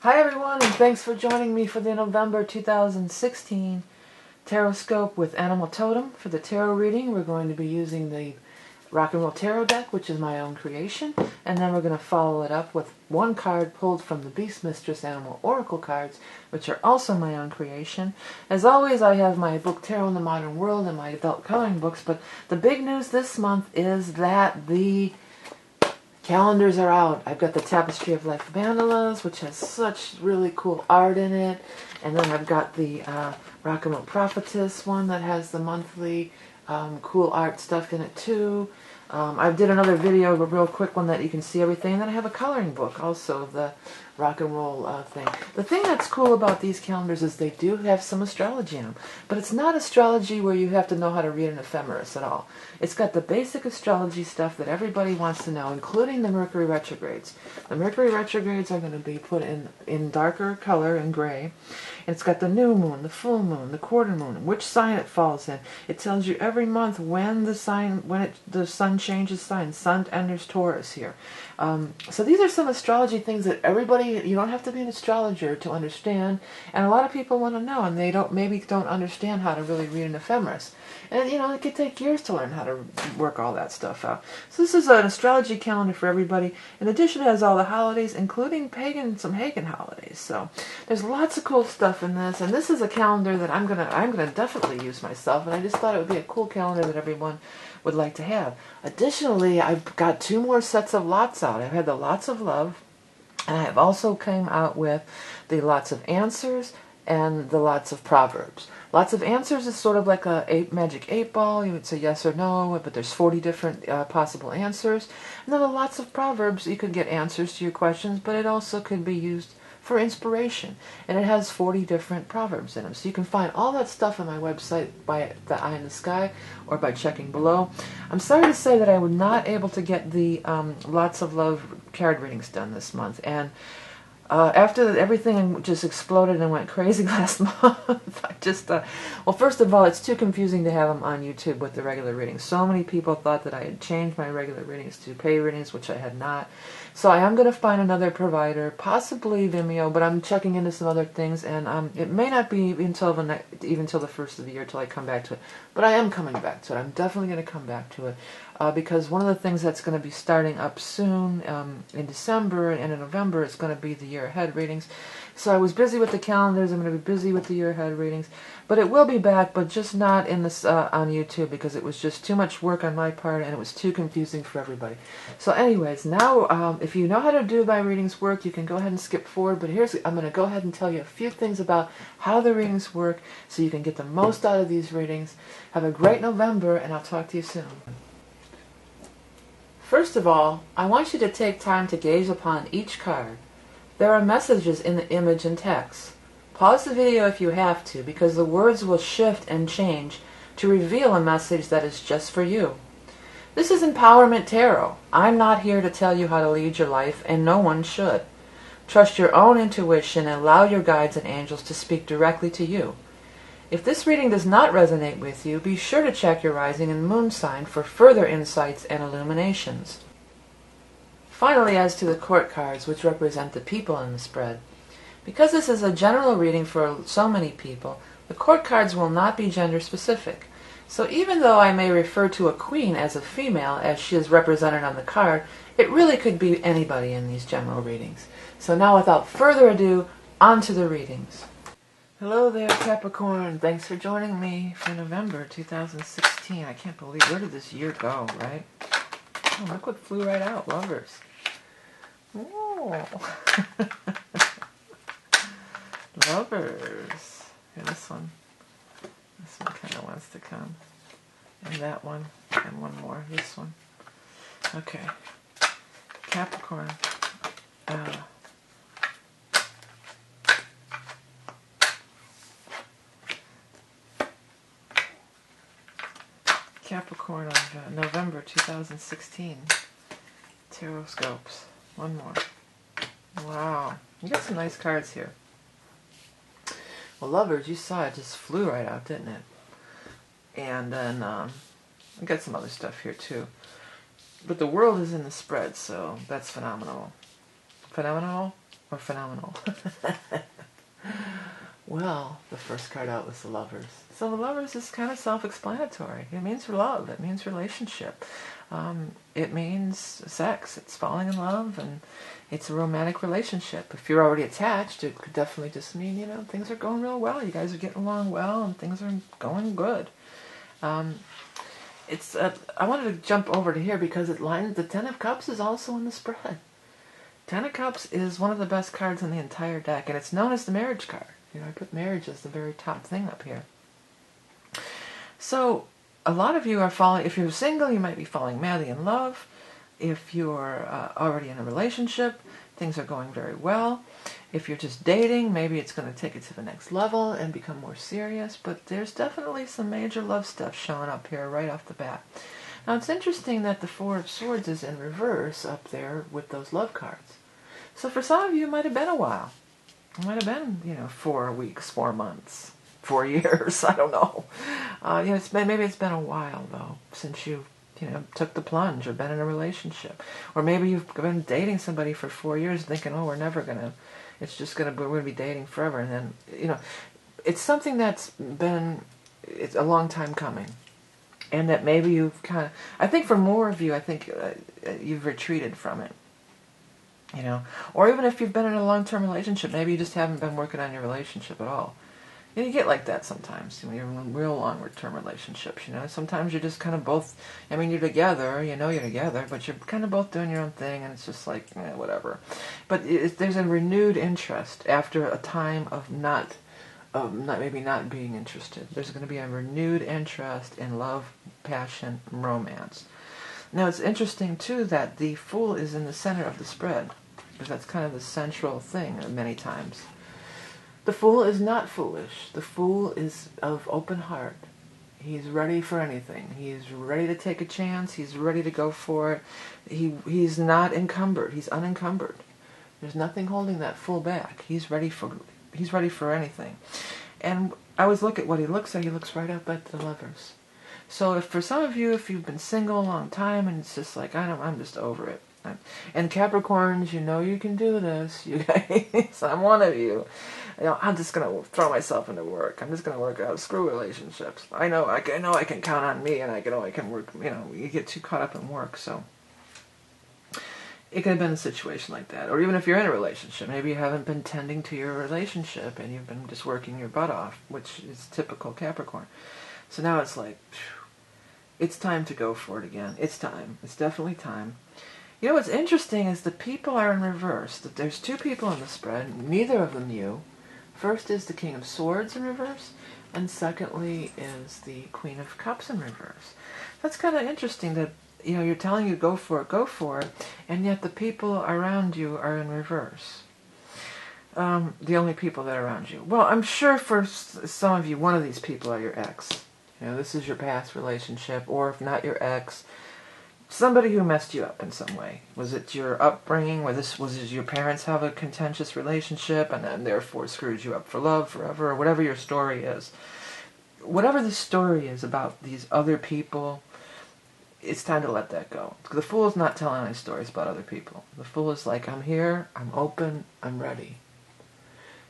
Hi everyone, and thanks for joining me for the November 2016 Tarot Scope with Animal Totem. For the tarot reading, we're going to be using the Rock and Roll Tarot deck, which is my own creation, and then we're going to follow it up with one card pulled from the Beast Mistress Animal Oracle cards, which are also my own creation. As always, I have my book Tarot in the Modern World and my adult coloring books, but the big news this month is that the calendars are out. I've got the Tapestry of Life Mandalas, which has such really cool art in it. And then I've got the Rock and Roll Prophetess one that has the monthly cool art stuff in it too. I did another video, a real quick one that you can see everything. And then I have a coloring book also of the rock and roll thing. The thing that's cool about these calendars is they do have some astrology in them. But it's not astrology where you have to know how to read an ephemeris at all. It's got the basic astrology stuff that everybody wants to know, including the Mercury retrogrades. The Mercury retrogrades are going to be put in darker color, in gray. And it's got the new moon, the full moon, the quarter moon, and which sign it falls in. It tells you every month when the sun changes sign. Sun enters Taurus here. So these are some astrology things that everybody, you don't have to be an astrologer to understand, and a lot of people want to know, and they maybe don't understand how to really read an ephemeris. And it could take years to learn how to work all that stuff out. So this is an astrology calendar for everybody. In addition, it has all the holidays, including some pagan holidays. So there's lots of cool stuff in this, and this is a calendar that I'm gonna definitely use myself, and I just thought it would be a cool calendar that everyone would like to have. Additionally, I've got 2 more sets of lots out. I've had the Lots of Love, and I have also came out with the Lots of Answers and the Lots of Proverbs. Lots of Answers is sort of like a magic 8 ball. You would say yes or no, but there's 40 different possible answers. And then the Lots of Proverbs, you could get answers to your questions, but it also could be used for inspiration. And it has 40 different proverbs in them. So you can find all that stuff on my website by the eye in the sky or by checking below. I'm sorry to say that I was not able to get the Lots of Love card readings done this month. And after everything just exploded and went crazy last month, I just, well, first of all, it's too confusing to have them on YouTube with the regular readings. So many people thought that I had changed my regular readings to pay readings, which I had not. So I am going to find another provider, possibly Vimeo, but I'm checking into some other things, and it may not be until even till the first of the year till I come back to it. But I am coming back to it. I'm definitely going to come back to it. Because one of the things that's going to be starting up soon in December and in November is going to be the year ahead readings. So I was busy with the calendars. I'm going to be busy with the year ahead readings, but it will be back, but just not in this on YouTube, because it was just too much work on my part and it was too confusing for everybody. So anyways, now if you know how to do my readings work, you can go ahead and skip forward. But I'm going to go ahead and tell you a few things about how the readings work so you can get the most out of these readings. Have a great November, and I'll talk to you soon. First of all, I want you to take time to gaze upon each card. There are messages in the image and text. Pause the video if you have to, because the words will shift and change to reveal a message that is just for you. This is Empowerment Tarot. I'm not here to tell you how to lead your life, and no one should. Trust your own intuition and allow your guides and angels to speak directly to you. If this reading does not resonate with you, be sure to check your rising and moon sign for further insights and illuminations. Finally, as to the court cards, which represent the people in the spread. Because this is a general reading for so many people, the court cards will not be gender specific. So even though I may refer to a queen as a female, as she is represented on the card, it really could be anybody in these general readings. So now, without further ado, on to the readings. Hello there, Capricorn. Thanks for joining me for November 2016. I can't believe, where did this year go, right? Oh, look what flew right out. Lovers. Oh. Lovers. Here, this one. This one kind of wants to come. And that one. And one more. This one. Okay. Capricorn. Capricorn of November 2016. Tarot Scopes. One more. Wow. You got some nice cards here. Well, Lovers, you saw it just flew right out, didn't it? And then we got some other stuff here too. But the world is in the spread, so that's phenomenal. Phenomenal? or phenomenal? Well, the first card out was the Lovers. So the Lovers is kind of self-explanatory. It means love. It means relationship. It means sex. It's falling in love, and it's a romantic relationship. If you're already attached, it could definitely just mean, things are going real well. You guys are getting along well, and things are going good. I wanted to jump over to here because it lines the Ten of Cups is also in the spread. Ten of Cups is one of the best cards in the entire deck, and it's known as the marriage card. I put marriage as the very top thing up here. So, a lot of you are falling, if you're single, you might be falling madly in love. If you're already in a relationship, things are going very well. If you're just dating, maybe it's going to take it to the next level and become more serious. But there's definitely some major love stuff showing up here right off the bat. Now, it's interesting that the Four of Swords is in reverse up there with those love cards. So for some of you, it might have been a while. It might have been, 4 weeks, 4 months, 4 years. I don't know. Maybe it's been a while though since you took the plunge or been in a relationship, or maybe you've been dating somebody for 4 years, thinking, oh, we're going to be dating forever, and then it's something that's been a long time coming, and that maybe you've I think for more of you, you've retreated from it. Or even if you've been in a long-term relationship, maybe you just haven't been working on your relationship at all. You get like that sometimes when you're in real long-term relationships. Sometimes you're just kind of both. You're together. You're together, but you're kind of both doing your own thing, and it's just like whatever. But there's a renewed interest after a time of not being interested. There's going to be a renewed interest in love, passion, romance. Now, it's interesting, too, that the Fool is in the center of the spread, because that's kind of the central thing many times. The Fool is not foolish. The Fool is of open heart. He's ready for anything. He's ready to take a chance. He's ready to go for it. He's not encumbered. He's unencumbered. There's nothing holding that Fool back. He's ready for anything. And I always look at what he looks at. He looks right up at the Lovers. So if for some of you, if you've been single a long time and it's just like, I'm just over it. And Capricorns, you can do this. You guys, I'm one of you. I'm just going to throw myself into work. I'm just going to work out. Screw relationships. I know I can count on me, and I can work. You get too caught up in work. So it could have been a situation like that. Or even if you're in a relationship, maybe you haven't been tending to your relationship and you've been just working your butt off, which is typical Capricorn. So now it's like, it's time to go for it again. It's time. It's definitely time. What's interesting is the people are in reverse. There's 2 people in the spread, neither of them you. First is the King of Swords in reverse, and secondly is the Queen of Cups in reverse. That's kind of interesting that, you're telling you go for it, and yet the people around you are in reverse. The only people that are around you. Well, I'm sure for some of you, one of these people are your ex. This is your past relationship, or if not your ex, somebody who messed you up in some way. Was it your upbringing? Was it your parents have a contentious relationship and then therefore screwed you up for love forever, or whatever your story is? Whatever the story is about these other people, it's time to let that go. The Fool is not telling any stories about other people. The Fool is like, I'm here, I'm open, I'm ready.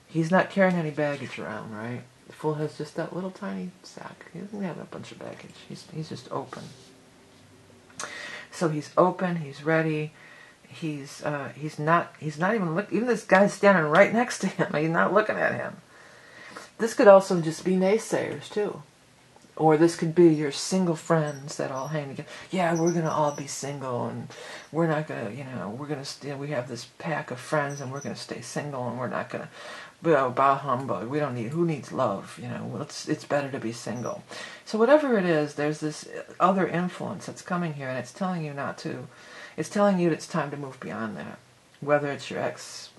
He's not carrying any baggage around, right? The Fool has just that little tiny sack. He doesn't have a bunch of baggage. He's just open. So he's open. He's ready. He's not even looking. Even this guy's standing right next to him. He's not looking at him. This could also just be naysayers too, or this could be your single friends that all hang together. Yeah, we're gonna all be single, and we're not gonna. We have this pack of friends, and we're gonna stay single, and we're not gonna. Bah humbug. We don't need. Who needs love? It's better to be single. So whatever it is, there's this other influence that's coming here, and it's telling you not to. It's telling you it's time to move beyond that. Whether it's your ex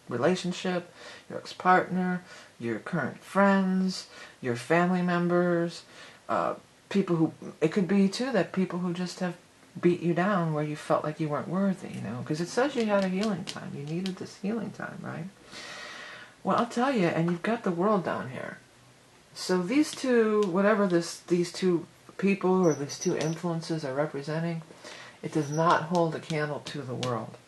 relationship, your ex partner, your current friends, your family members, people who. It could be too that people who just have beat you down where you felt like you weren't worthy. Because it says you had a healing time. You needed this healing time, right? Well, I'll tell you, and you've got the World down here. So these two, whatever these 2 people or these 2 influences are representing, it does not hold a candle to the World.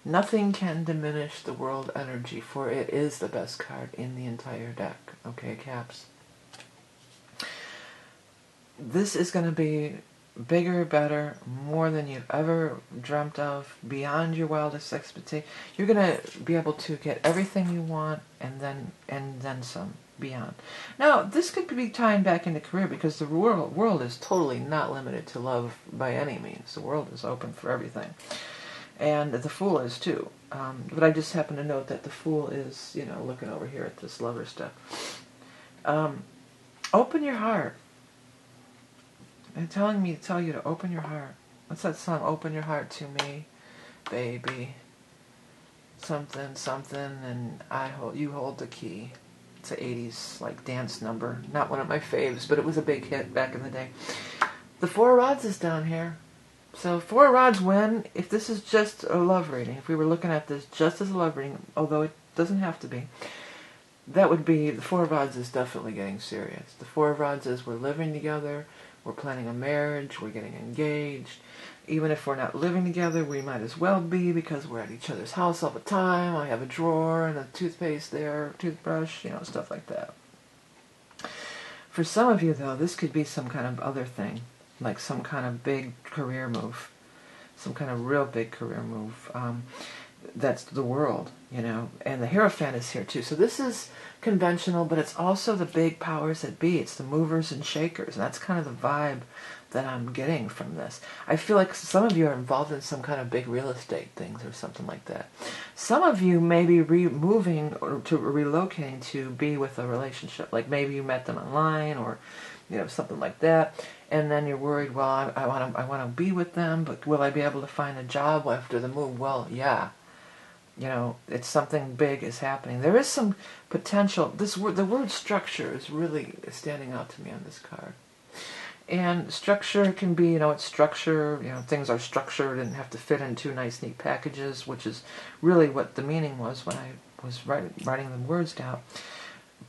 Nothing can diminish the world energy, for it is the best card in the entire deck. Okay, Caps? This is going to be bigger, better, more than you've ever dreamt of, beyond your wildest expectation. You're going to be able to get everything you want and then some beyond. Now, this could be tying back into career, because the world is totally not limited to love by any means. The world is open for everything. And the Fool is too. But I just happen to note that the Fool is, looking over here at this lover stuff. Open your heart. And telling me to tell you to open your heart. What's that song? Open your heart to me, baby. Something, something, and you hold the key. It's an 80s dance number. Not one of my faves, but it was a big hit back in the day. The Four of Rods is down here. So Four of Rods win. If this is just a love reading, if we were looking at this just as a love reading, although it doesn't have to be, that would be, the Four of Rods is definitely getting serious. The Four of Rods is we're living together, we're planning a marriage, we're getting engaged. Even if we're not living together, we might as well be, because we're at each other's house all the time. I have a drawer and a toothpaste there, toothbrush, stuff like that. For some of you, though, this could be some kind of other thing, like some kind of big career move, some kind of real big career move. That's the world, and the Hierophant is here too. So this is conventional, but it's also the big powers that be. It's the movers and shakers, and that's kind of the vibe that I'm getting from this. I feel like some of you are involved in some kind of big real estate things or something like that. Some of you may be moving or to relocating to be with a relationship. Like maybe you met them online or something like that, and then you're worried, well, I want to be with them, but will I be able to find a job after the move? Well, yeah. It's something big is happening. There is some potential. The word structure is really standing out to me on this card. And structure can be, it's structure, things are structured and have to fit in two nice, neat packages, which is really what the meaning was when I was writing the words down.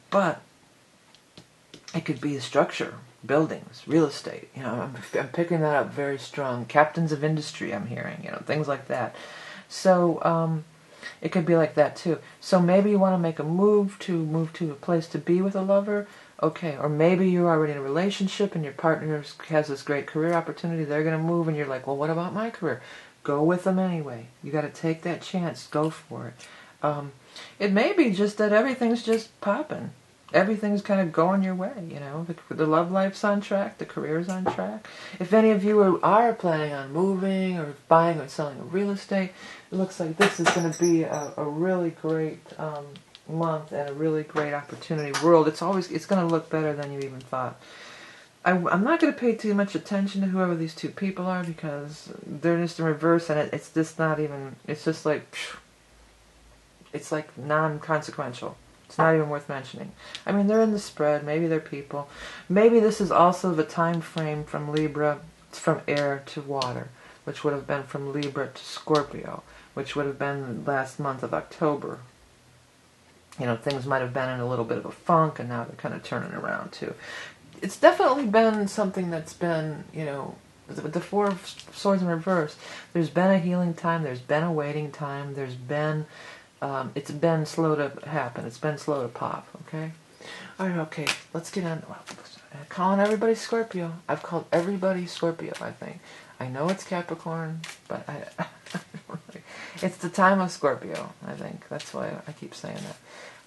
But it could be a structure, buildings, real estate. I'm picking that up very strong. Captains of industry, I'm hearing, things like that. So, it could be like that too. So maybe you want to make a move to a place to be with a lover. Okay, or maybe you're already in a relationship and your partner has this great career opportunity. They're going to move and you're like, well, what about my career? Go with them anyway. You got to take that chance. Go for it. It may be just that everything's just popping. Everything's kind of going your way, The love life's on track. The career's on track. If any of you are planning on moving or buying or selling a real estate, it looks like this is going to be a really great month and a really great opportunity. It's going to look better than you even thought. I'm not going to pay too much attention to whoever these two people are, because they're just in reverse, and it's just not even, it's just like, it's like non-consequential. It's not even worth mentioning. I mean, they're in the spread. Maybe they're people. Maybe this is also the time frame from Libra, from air to water, which would have been from Libra to Scorpio, which would have been the last month of October. Things might have been in a little bit of a funk, and now they're kind of turning around too. It's definitely been something that's been, with the Four of Swords in reverse, there's been a healing time, there's been a waiting time, there's been... it's been slow to happen. It's been slow to pop, okay? Alright, okay, let's get on. Well, I'm calling everybody Scorpio. I've called everybody Scorpio, I think. I know it's Capricorn, but it's the time of Scorpio, I think. That's why I keep saying that.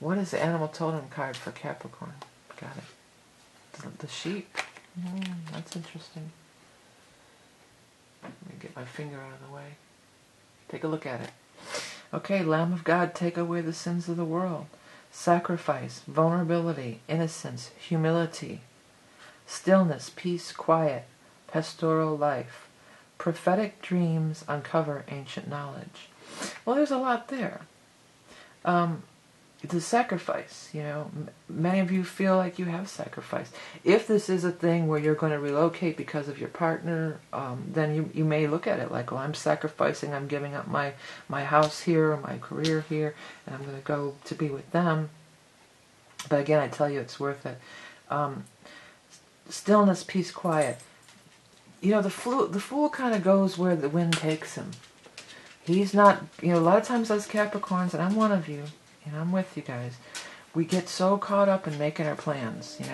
What is the animal totem card for Capricorn? Got it. The sheep. That's interesting. Let me get my finger out of the way. Take a look at it. Okay, Lamb of God, take away the sins of the world. Sacrifice, vulnerability, innocence, humility, stillness, peace, quiet, pastoral life. Prophetic dreams uncover ancient knowledge. Well, there's a lot there. The sacrifice, many of you feel like you have sacrificed. If this is a thing where you're going to relocate because of your partner, then you may look at it like, well, I'm sacrificing, I'm giving up my house here, or my career here, and I'm going to go to be with them. But again, I tell you, it's worth it. Stillness, peace, quiet. The fool kind of goes where the wind takes him. He's not, a lot of times us Capricorns, and I'm one of you, and I'm with you guys, we get so caught up in making our plans, We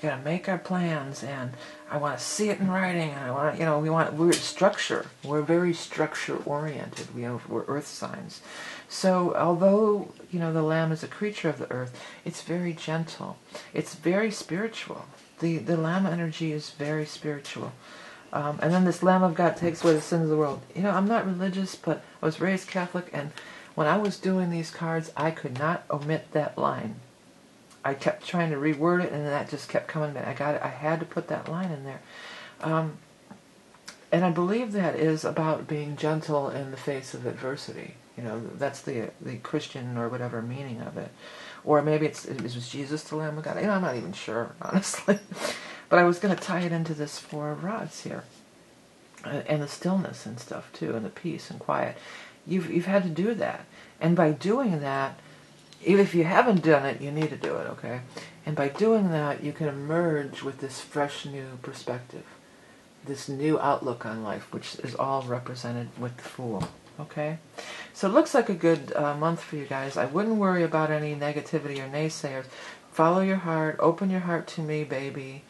gotta make our plans, and I want to see it in writing, and I want to, we're structure. We're very structure oriented. We're earth signs. So although, the lamb is a creature of the earth, it's very gentle. It's very spiritual. The lamb energy is very spiritual. And then this Lamb of God takes away the sins of the world. I'm not religious, but I was raised Catholic, and when I was doing these cards, I could not omit that line. I kept trying to reword it, and that just kept coming back. I had to put that line in there. And I believe that is about being gentle in the face of adversity. That's the Christian or whatever meaning of it. Or maybe it was Jesus the Lamb of God. I'm not even sure, honestly. But I was going to tie it into this Four of Rods here. And the stillness and stuff, too, and the peace and quiet. You've had to do that. And by doing that, even if you haven't done it, you need to do it, okay? And by doing that, you can emerge with this fresh new perspective, this new outlook on life, which is all represented with the Fool, okay? So it looks like a good month for you guys. I wouldn't worry about any negativity or naysayers. Follow your heart. Open your heart to me, baby.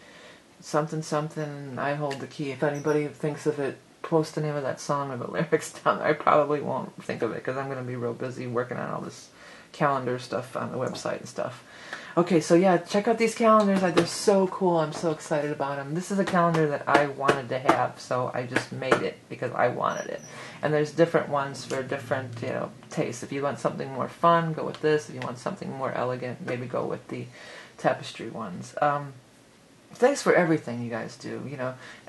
Something, something, I hold the key. If anybody thinks of it, post the name of that song or the lyrics down there. I probably won't think of it because I'm going to be real busy working on all this calendar stuff on the website and stuff. Okay, so yeah, check out these calendars. They're so cool. I'm so excited about them. This is a calendar that I wanted to have, so I just made it because I wanted it. And there's different ones for different, tastes. If you want something more fun, go with this. If you want something more elegant, maybe go with the tapestry ones. Thanks for everything you guys do,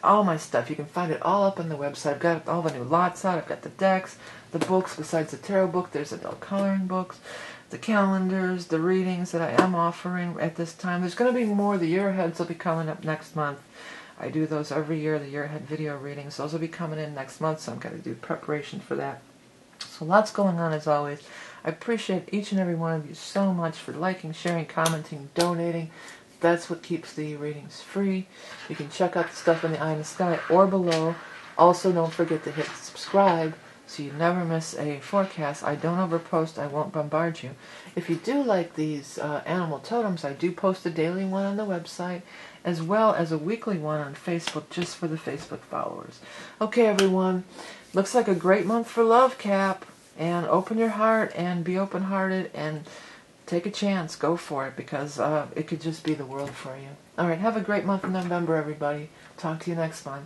all my stuff. You can find it all up on the website. I've got all the new lots out. I've got the decks, the books. Besides the tarot book, there's adult coloring books, the calendars, the readings that I am offering at this time. There's going to be more. The year aheads will be coming up next month. I do those every year, the year ahead video readings. Those will be coming in next month, so I'm going to do preparation for that. So lots going on as always. I appreciate each and every one of you so much for liking, sharing, commenting, donating. That's what keeps the readings free. You can check out the stuff in the eye in the sky or below. Also, don't forget to hit subscribe so you never miss a forecast. I don't overpost. I won't bombard you. If you do like these animal totems, I do post a daily one on the website as well as a weekly one on Facebook just for the Facebook followers. Okay, everyone. Looks like a great month for love, Cap. And open your heart and be open-hearted and take a chance. Go for it because it could just be the world for you. All right, have a great month of November, everybody. Talk to you next month.